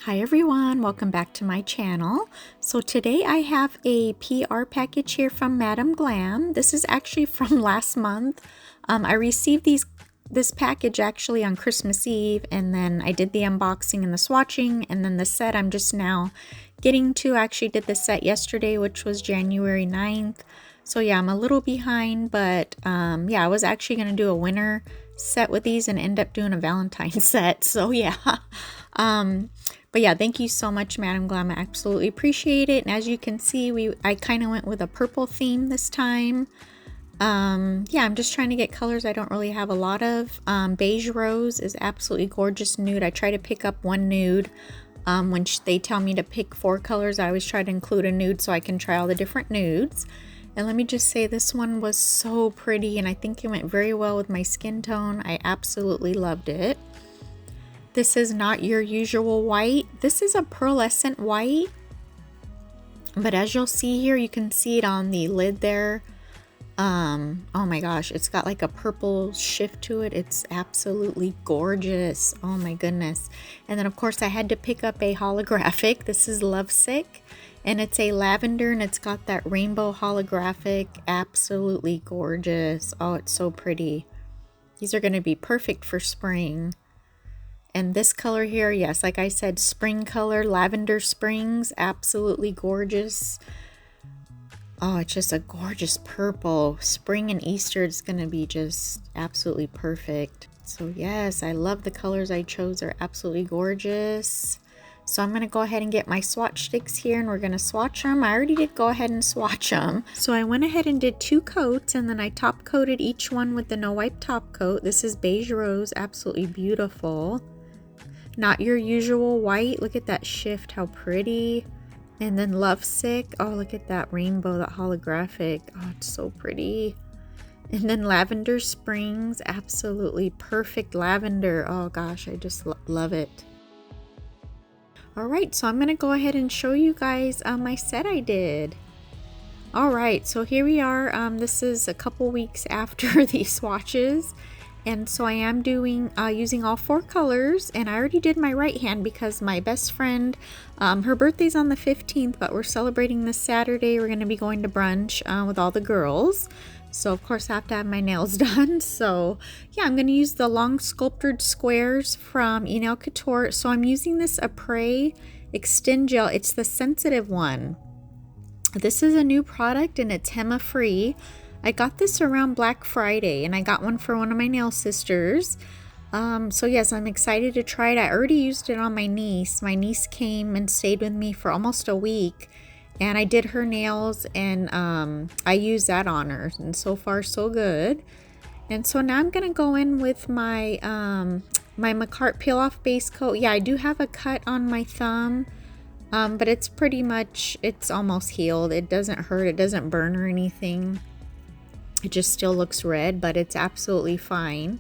Hi everyone, welcome back to my channel. So today I have a PR package here from Madam Glam. This is actually from last month. I received this package actually on Christmas Eve, and then I did the unboxing and the swatching, and then the set I'm just now getting to. I actually did the set yesterday, which was January 9th. So yeah, I'm a little behind, but yeah, I was actually going to do a winter set with these and end up doing a Valentine set. So yeah. But yeah, thank you so much, Madam Glam. I absolutely appreciate it. And as you can see, I kind of went with a purple theme this time. Yeah, I'm just trying to get colors I don't really have a lot of. Beige Rose is absolutely gorgeous nude. I try to pick up one nude. When they tell me to pick 4 colors, I always try to include a nude so I can try all the different nudes. And let me just say, this one was so pretty, and I think it went very well with my skin tone. I absolutely loved it. This is not your usual white. This is a pearlescent white. But as you'll see here, you can see it on the lid there. Oh my gosh, it's got like a purple shift to it. It's absolutely gorgeous. Oh my goodness. And then of course I had to pick up a holographic. This is Lovesick, and it's a lavender, and it's got that rainbow holographic. Absolutely gorgeous. Oh, it's so pretty. These are going to be perfect for spring. And this color here, yes, like I said, spring color, Lavender Springs, absolutely gorgeous. Oh, it's just a gorgeous purple. Spring and Easter, it's going to be just absolutely perfect. So yes, I love the colors I chose. They're absolutely gorgeous. So I'm going to go ahead and get my swatch sticks here, and we're going to swatch them. I already did go ahead and swatch them. So I went ahead and did 2 coats, and then I top coated each one with the no wipe top coat. This is Beige Rose, absolutely beautiful. Not your usual white. Look at that shift, how pretty. And then Lovesick. Oh, look at that rainbow, that holographic. Oh, it's so pretty. And then Lavender Springs, absolutely perfect lavender. Oh gosh, I just love it. All right, so I'm going to go ahead and show you guys my set I did. All right, so here we are. This is a couple weeks after the swatches. And so I am doing using all 4 colors, and I already did my right hand because my best friend, her birthday's on the 15th, but we're celebrating this Saturday. We're going to be going to brunch with all the girls. So of course I have to have my nails done. So yeah, I'm going to use the long sculptured squares from Nail Couture. So I'm using this Apres Extend Gel. It's the sensitive one. This is a new product, and it's Hema free. I got this around Black Friday, and I got one for one of my nail sisters. So yes, I'm excited to try it. I already used it on my niece. My niece came and stayed with me for almost a week, and I did her nails, and I used that on her, and so far so good. And so now I'm going to go in with my my Macart Peel Off Base Coat. Yeah, I do have a cut on my thumb, but it's pretty much, it's almost healed. It doesn't hurt, it doesn't burn or anything. It just still looks red, but it's absolutely fine.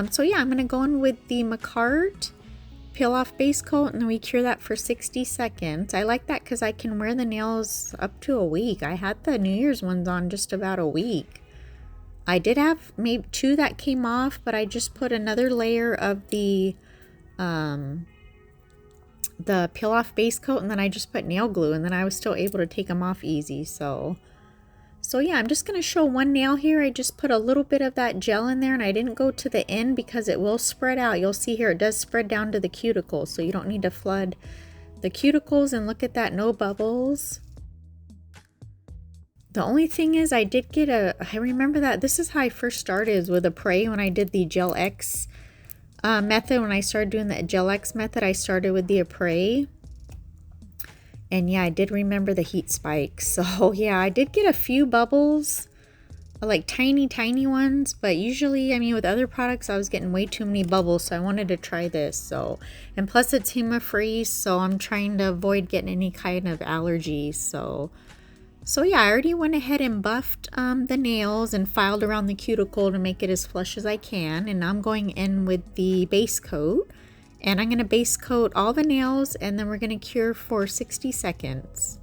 So yeah, I'm going to go in with the Macart Peel Off Base Coat, and then we cure that for 60 seconds. I like that because I can wear the nails up to a week. I had the New Year's ones on just about a week. I did have maybe 2 that came off, but I just put another layer of the Peel Off Base Coat, and then I just put nail glue, and then I was still able to take them off easy. So yeah, I'm just going to show one nail here. I just put a little bit of that gel in there, and I didn't go to the end because it will spread out. You'll see here it does spread down to the cuticles, so you don't need to flood the cuticles. And look at that, no bubbles. The only thing is I did get I remember that this is how I first started with Apres when I did the Gel X method. When I started doing the Gel X method, I started with the Apres. And yeah, I did remember the heat spikes. So yeah, I did get a few bubbles, like tiny ones, but usually, I mean, with other products I was getting way too many bubbles, so I wanted to try this. So, and plus it's Hema free, so I'm trying to avoid getting any kind of allergies. So yeah, I already went ahead and buffed the nails and filed around the cuticle to make it as flush as I can. And now I'm going in with the base coat. And I'm going to base coat all the nails, and then we're going to cure for 60 seconds.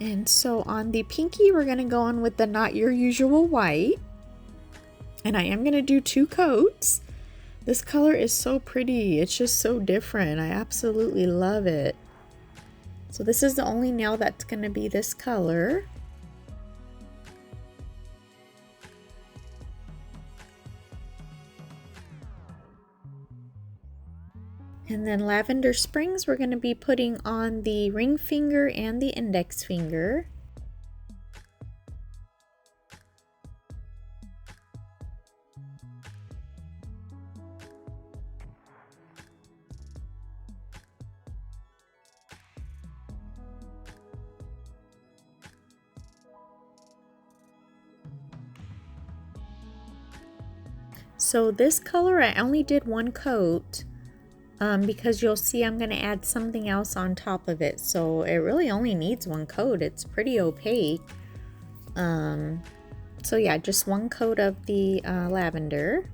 And so on the pinky, we're going to go on with the Not Your Usual White. And I am going to do 2 coats. This color is so pretty. It's just so different. I absolutely love it. So this is the only nail that's going to be this color. And then Lavender Springs, we're going to be putting on the ring finger and the index finger. So this color, I only did 1 coat. Because you'll see I'm going to add something else on top of it, so it really only needs 1 coat. It's pretty opaque. So yeah, just 1 coat of the lavender.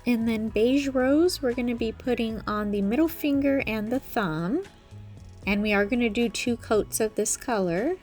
And then Beige Rose, we're going to be putting on the middle finger and the thumb. And we are going to do 2 coats of this color.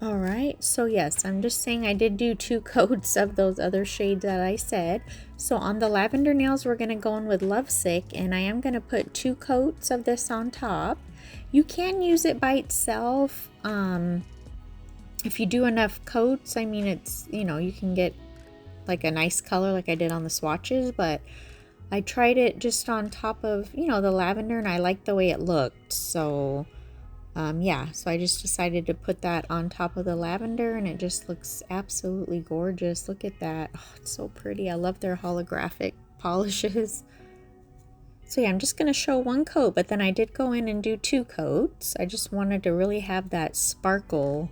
Alright, so yes, I'm just saying I did do 2 coats of those other shades that I said. So on the lavender nails, we're going to go in with Lovesick, and I am going to put 2 coats of this on top. You can use it by itself if you do enough coats. I mean, it's, you know, you can get like a nice color like I did on the swatches, but I tried it just on top of, you know, the lavender, and I liked the way it looked. So yeah, so I just decided to put that on top of the lavender, and it just looks absolutely gorgeous. Look at that. Oh, it's so pretty. I love their holographic polishes. So yeah, I'm just going to show 1 coat, but then I did go in and do 2 coats. I just wanted to really have that sparkle.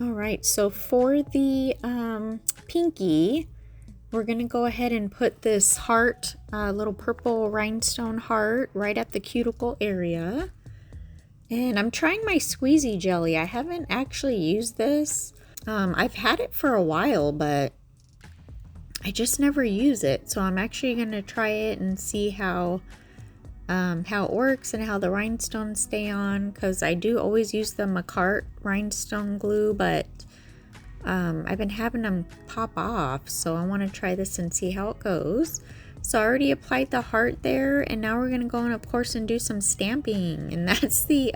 Alright, so for the pinky, we're going to go ahead and put this heart, little purple rhinestone heart, right at the cuticle area. And I'm trying my squeezy jelly. I haven't actually used this. I've had it for a while, but I just never use it. So I'm actually going to try it and see how it works and how the rhinestones stay on, because I do always use the Macart rhinestone glue, but I've been having them pop off, so I want to try this and see how it goes. So I already applied the heart there, and now we're going to go in, of course, and do some stamping, and that's the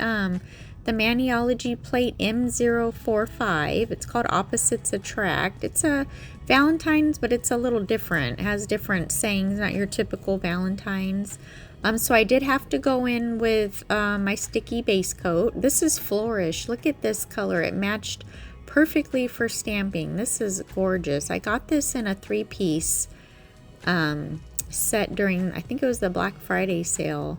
Maniology plate M045. It's called Opposites Attract. It's a Valentine's, but it's a little different. It has different sayings, not your typical Valentine's. So I did have to go in with my sticky base coat. This is Flourish. Look at this color. It matched perfectly for stamping. This is gorgeous. I got this in a 3-piece set during, I think it was the Black Friday sale.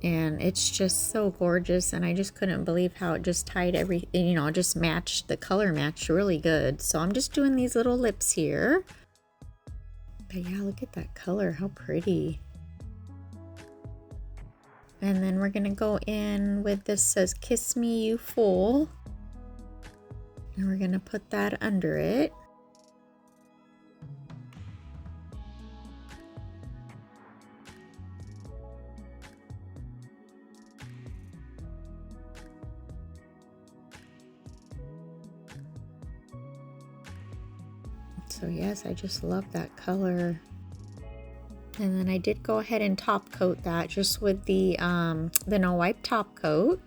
And it's just so gorgeous, and I just couldn't believe how it just tied everything, you know, it just matched, the color matched really good. So I'm just doing these little lips here. But yeah, look at that color, how pretty. And then we're gonna go in with this, says Kiss Me You Fool. And we're gonna put that under it. So yes, I just love that color. And then I did go ahead and top coat that just with the no wipe top coat.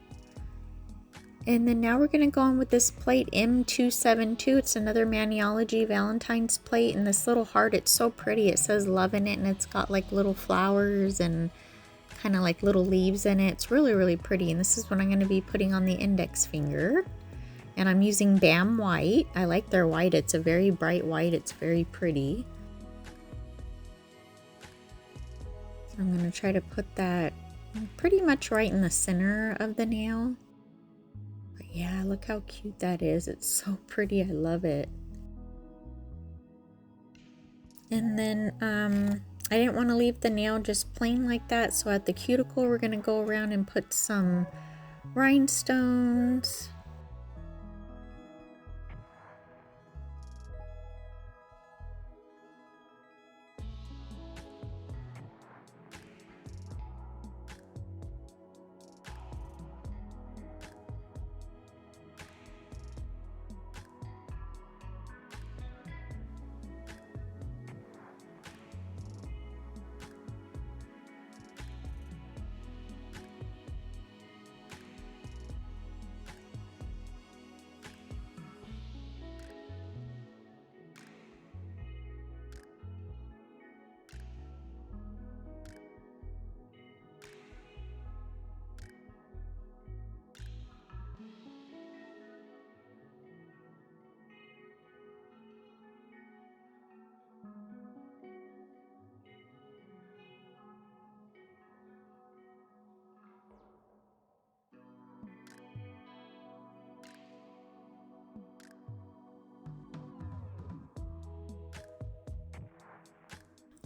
And then now we're going to go on with this plate M272. It's another Maniology Valentine's plate. And this little heart, it's so pretty. It says love in it, and it's got like little flowers and kind of like little leaves in it. It's really, really pretty. And this is what I'm going to be putting on the index finger. And I'm using Bam White. I like their white. It's a very bright white. It's very pretty. So I'm going to try to put that pretty much right in the center of the nail. Yeah, look how cute that is. It's so pretty. I love it. And then I didn't want to leave the nail just plain like that. So at the cuticle, we're going to go around and put some rhinestones.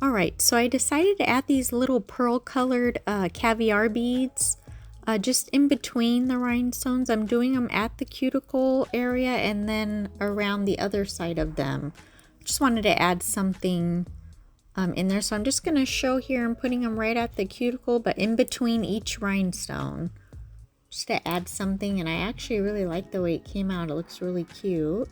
Alright, so I decided to add these little pearl colored caviar beads just in between the rhinestones. I'm doing them at the cuticle area and then around the other side of them. Just wanted to add something in there. So I'm just going to show here I'm putting them right at the cuticle, but in between each rhinestone. Just to add something, and I actually really like the way it came out. It looks really cute.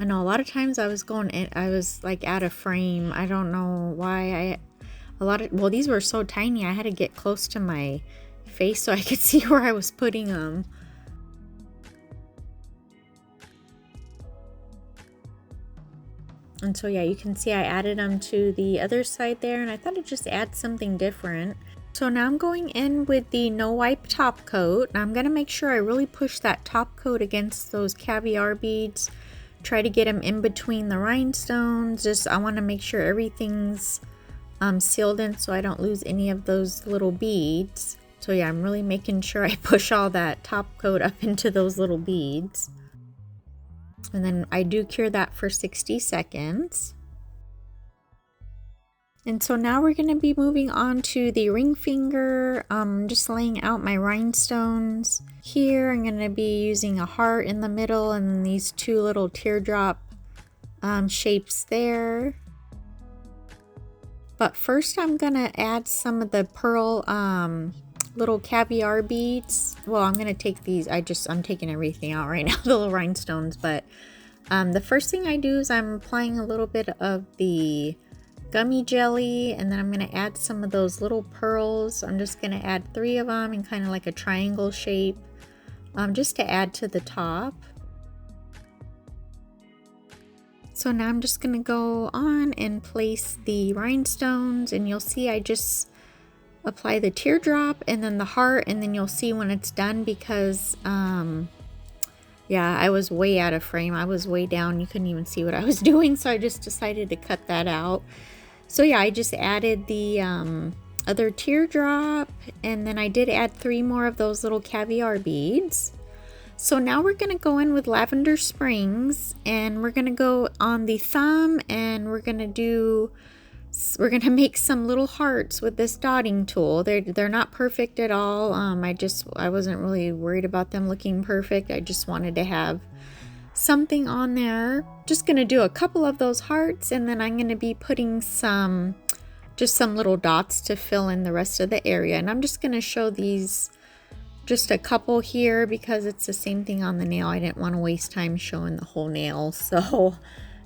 I know a lot of times I was like out of frame. I don't know why. Well, these were so tiny. I had to get close to my face so I could see where I was putting them. And so yeah, you can see I added them to the other side there, and I thought I'd just add something different. So now I'm going in with the no wipe top coat. And I'm gonna make sure I really push that top coat against those caviar beads. Try to get them in between the rhinestones. I want to make sure everything's sealed in so I don't lose any of those little beads. So yeah, I'm really making sure I push all that top coat up into those little beads. And then I do cure that for 60 seconds. And so now we're going to be moving on to the ring finger. Just laying out my rhinestones. Here I'm going to be using a heart in the middle and these two little teardrop shapes there. But first I'm going to add some of the pearl little caviar beads. Well, I'm going to take these. I'm taking everything out right now, the little rhinestones. But the first thing I do is I'm applying a little bit of the gummy jelly, and then I'm going to add some of those little pearls. I'm just going to add 3 of them in kind of like a triangle shape, just to add to the top. So now I'm just going to go on and place the rhinestones, and you'll see I just apply the teardrop and then the heart, and then you'll see when it's done because yeah, I was way out of frame. I was way down. You couldn't even see what I was doing, so I just decided to cut that out. So yeah, I just added the other teardrop, and then I did add 3 more of those little caviar beads. So now we're going to go in with Lavender Springs, and we're going to go on the thumb, and we're going to make some little hearts with this dotting tool. They're not perfect at all. I wasn't really worried about them looking perfect. I just wanted to have something on there. Just gonna do a couple of those hearts, and then I'm gonna be putting just some little dots to fill in the rest of the area. And I'm just gonna show these, just a couple here because it's the same thing on the nail. I didn't want to waste time showing the whole nail, so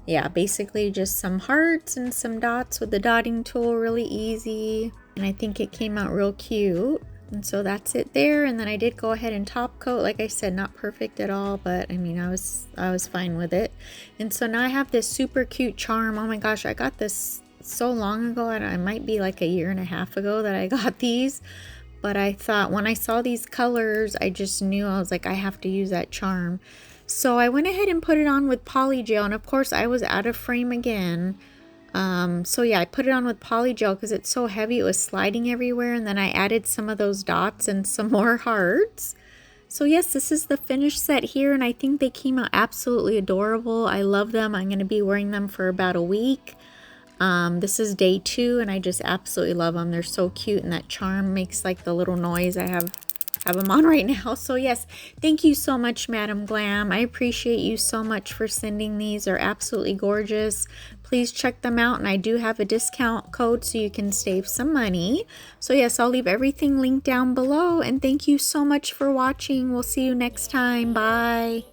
yeah, basically just some hearts and some dots with the dotting tool, really easy. And I think it came out real cute. And so that's it there. And then I did go ahead and top coat. Like I said, not perfect at all, but I mean, I was fine with it. And so now I have this super cute charm. Oh my gosh, I got this so long ago. It might be like a year and a half ago that I got these. But I thought when I saw these colors, I just knew, I was like, I have to use that charm. So I went ahead and put it on with poly gel. And of course, I was out of frame again. So yeah, I put it on with poly gel because it's so heavy, it was sliding everywhere. And then I added some of those dots and some more hearts. So yes, this is the finished set here, and I think they came out absolutely adorable. I love them. I'm going to be wearing them for about a week. This is day 2, and I just absolutely love them. They're so cute, and that charm makes like the little noise. I have them on right now. So yes, thank you so much, Madam Glam. I appreciate you so much for sending these. They're absolutely gorgeous. Please check them out, and I do have a discount code so you can save some money. So yes, I'll leave everything linked down below, and thank you so much for watching. We'll see you next time. Bye.